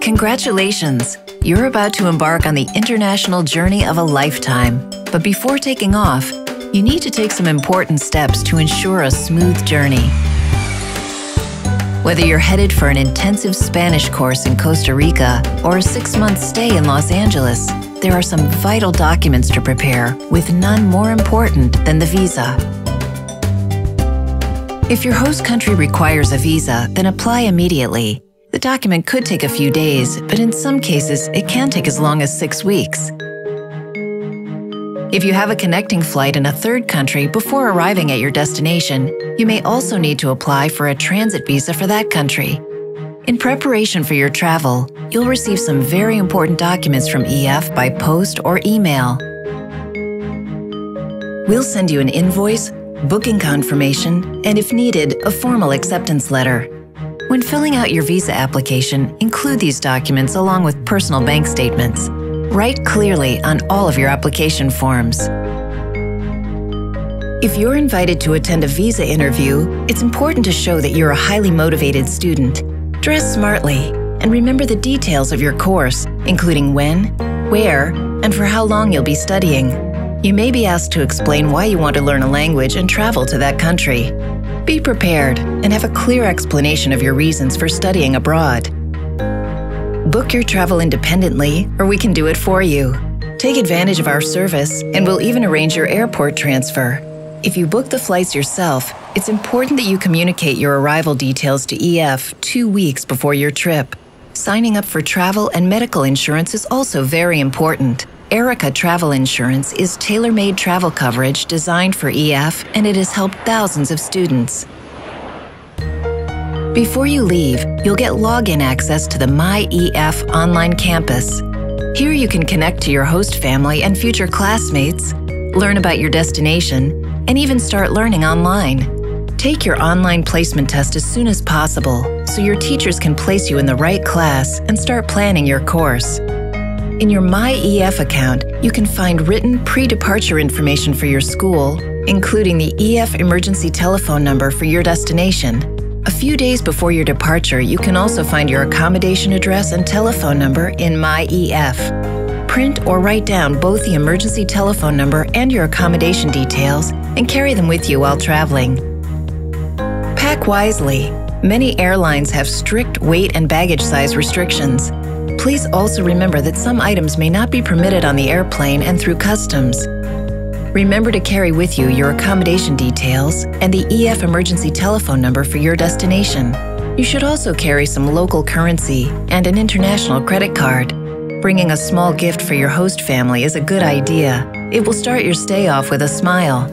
Congratulations! You're about to embark on the international journey of a lifetime. But before taking off, you need to take some important steps to ensure a smooth journey. Whether you're headed for an intensive Spanish course in Costa Rica or a 6-month stay in Los Angeles, there are some vital documents to prepare, with none more important than the visa. If your host country requires a visa, then apply immediately. The document could take a few days, but in some cases, it can take as long as 6 weeks. If you have a connecting flight in a third country before arriving at your destination, you may also need to apply for a transit visa for that country. In preparation for your travel, you'll receive some very important documents from EF by post or email. We'll send you an invoice, booking confirmation, and if needed, a formal acceptance letter. When filling out your visa application, include these documents along with personal bank statements. Write clearly on all of your application forms. If you're invited to attend a visa interview, it's important to show that you're a highly motivated student. Dress smartly and remember the details of your course, including when, where, and for how long you'll be studying. You may be asked to explain why you want to learn a language and travel to that country. Be prepared and have a clear explanation of your reasons for studying abroad. Book your travel independently, or we can do it for you. Take advantage of our service, and we'll even arrange your airport transfer. If you book the flights yourself, it's important that you communicate your arrival details to EF 2 weeks before your trip. Signing up for travel and medical insurance is also very important. Erica Travel Insurance is tailor-made travel coverage designed for EF, and it has helped thousands of students. Before you leave, you'll get login access to the MyEF online campus. Here you can connect to your host family and future classmates, learn about your destination, and even start learning online. Take your online placement test as soon as possible so your teachers can place you in the right class and start planning your course. In your MyEF account, you can find written pre-departure information for your school, including the EF emergency telephone number for your destination. A few days before your departure, you can also find your accommodation address and telephone number in MyEF. Print or write down both the emergency telephone number and your accommodation details and carry them with you while traveling. Pack wisely. Many airlines have strict weight and baggage size restrictions. Please also remember that some items may not be permitted on the airplane and through customs. Remember to carry with you your accommodation details and the EF emergency telephone number for your destination. You should also carry some local currency and an international credit card. Bringing a small gift for your host family is a good idea. It will start your stay off with a smile.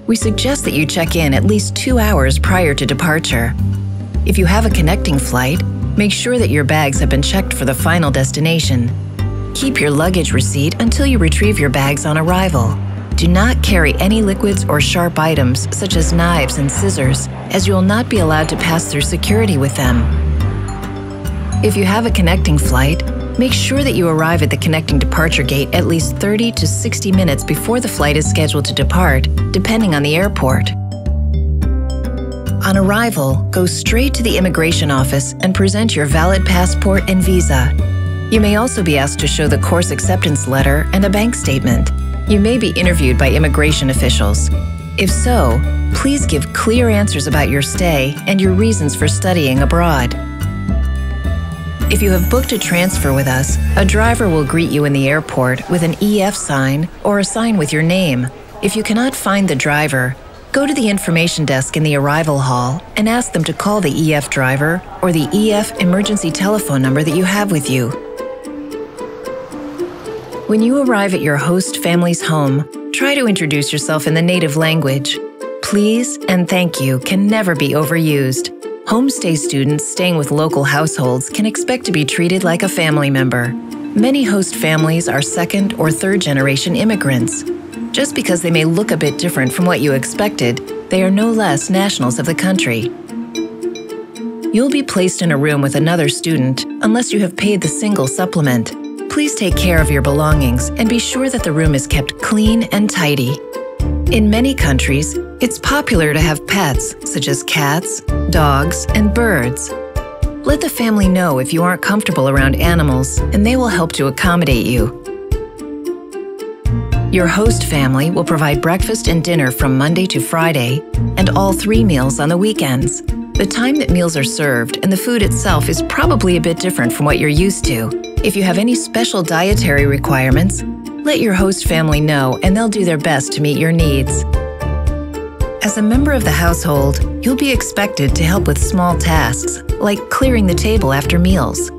We suggest that you check in at least 2 hours prior to departure. If you have a connecting flight, make sure that your bags have been checked for the final destination. Keep your luggage receipt until you retrieve your bags on arrival. Do not carry any liquids or sharp items such as knives and scissors, as you will not be allowed to pass through security with them. If you have a connecting flight, make sure that you arrive at the connecting departure gate at least 30 to 60 minutes before the flight is scheduled to depart, depending on the airport. On arrival, go straight to the immigration office and present your valid passport and visa. You may also be asked to show the course acceptance letter and a bank statement. You may be interviewed by immigration officials. If so, please give clear answers about your stay and your reasons for studying abroad. If you have booked a transfer with us, a driver will greet you in the airport with an EF sign or a sign with your name. If you cannot find the driver, go to the information desk in the arrival hall and ask them to call the EF driver or the EF emergency telephone number that you have with you. When you arrive at your host family's home, try to introduce yourself in the native language. Please and thank you can never be overused. Homestay students staying with local households can expect to be treated like a family member. Many host families are second or third generation immigrants. Just because they may look a bit different from what you expected, they are no less nationals of the country. You'll be placed in a room with another student unless you have paid the single supplement. Please take care of your belongings and be sure that the room is kept clean and tidy. In many countries, it's popular to have pets such as cats, dogs, and birds. Let the family know if you aren't comfortable around animals, and they will help to accommodate you. Your host family will provide breakfast and dinner from Monday to Friday, and all 3 meals on the weekends. The time that meals are served and the food itself is probably a bit different from what you're used to. If you have any special dietary requirements, let your host family know and they'll do their best to meet your needs. As a member of the household, you'll be expected to help with small tasks, like clearing the table after meals.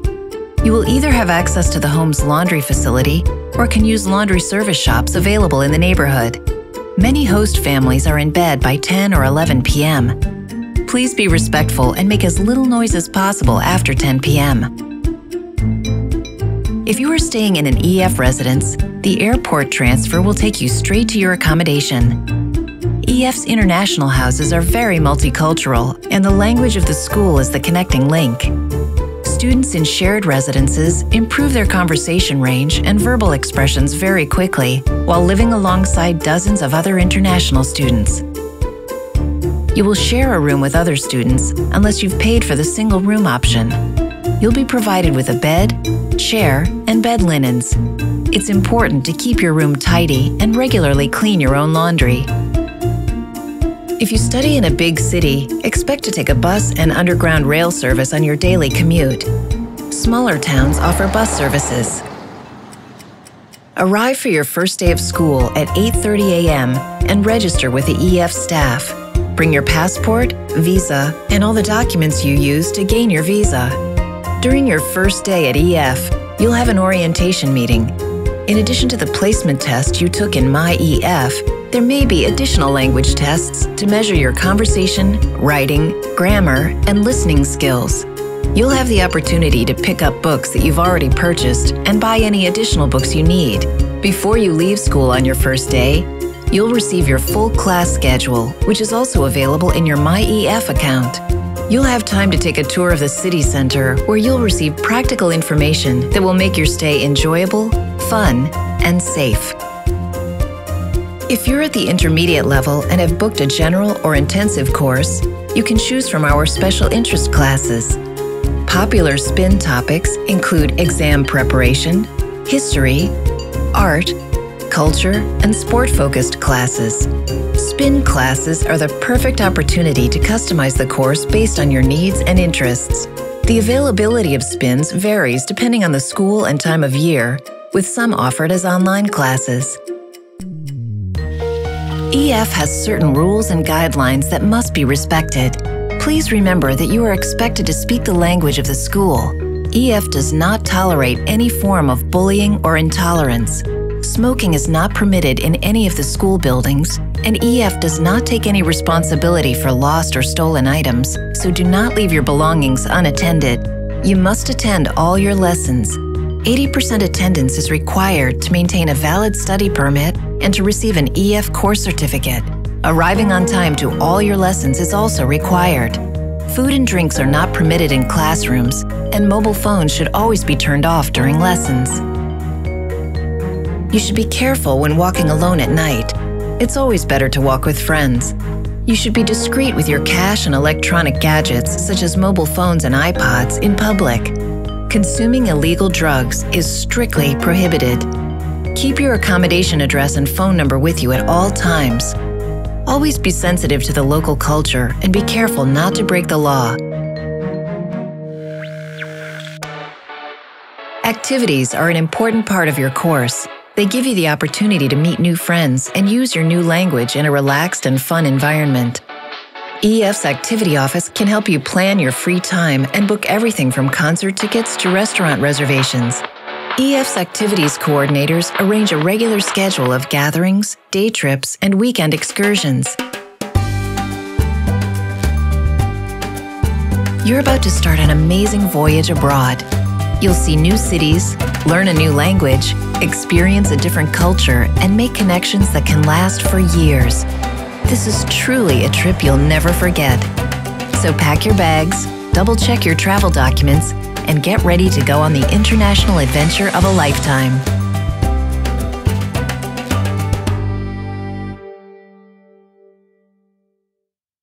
You will either have access to the home's laundry facility or can use laundry service shops available in the neighborhood. Many host families are in bed by 10 or 11 p.m. Please be respectful and make as little noise as possible after 10 p.m. If you are staying in an EF residence, the airport transfer will take you straight to your accommodation. EF's international houses are very multicultural, and the language of the school is the connecting link. Students in shared residences improve their conversation range and verbal expressions very quickly while living alongside dozens of other international students. You will share a room with other students unless you've paid for the single room option. You'll be provided with a bed, chair, and bed linens. It's important to keep your room tidy and regularly clean your own laundry. If you study in a big city, expect to take a bus and underground rail service on your daily commute. Smaller towns offer bus services. Arrive for your first day of school at 8:30 a.m. and register with the EF staff. Bring your passport, visa, and all the documents you use to gain your visa. During your first day at EF, you'll have an orientation meeting. In addition to the placement test you took in MyEF, there may be additional language tests to measure your conversation, writing, grammar, and listening skills. You'll have the opportunity to pick up books that you've already purchased and buy any additional books you need. Before you leave school on your first day, you'll receive your full class schedule, which is also available in your MyEF account. You'll have time to take a tour of the city center where you'll receive practical information that will make your stay enjoyable, fun, and safe. If you're at the intermediate level and have booked a general or intensive course, you can choose from our special interest classes. Popular SPIN topics include exam preparation, history, art, culture, and sport-focused classes. SPIN classes are the perfect opportunity to customize the course based on your needs and interests. The availability of SPINs varies depending on the school and time of year, with some offered as online classes. EF has certain rules and guidelines that must be respected. Please remember that you are expected to speak the language of the school. EF does not tolerate any form of bullying or intolerance. Smoking is not permitted in any of the school buildings, and EF does not take any responsibility for lost or stolen items, so do not leave your belongings unattended. You must attend all your lessons. 80% attendance is required to maintain a valid study permit and to receive an EF course certificate. Arriving on time to all your lessons is also required. Food and drinks are not permitted in classrooms, and mobile phones should always be turned off during lessons. You should be careful when walking alone at night. It's always better to walk with friends. You should be discreet with your cash and electronic gadgets, such as mobile phones and iPods, in public. Consuming illegal drugs is strictly prohibited. Keep your accommodation address and phone number with you at all times. Always be sensitive to the local culture and be careful not to break the law. Activities are an important part of your course. They give you the opportunity to meet new friends and use your new language in a relaxed and fun environment. EF's Activity Office can help you plan your free time and book everything from concert tickets to restaurant reservations. EF's activities coordinators arrange a regular schedule of gatherings, day trips, and weekend excursions. You're about to start an amazing voyage abroad. You'll see new cities, learn a new language, experience a different culture, and make connections that can last for years. This is truly a trip you'll never forget. So pack your bags, double-check your travel documents, and get ready to go on the international adventure of a lifetime.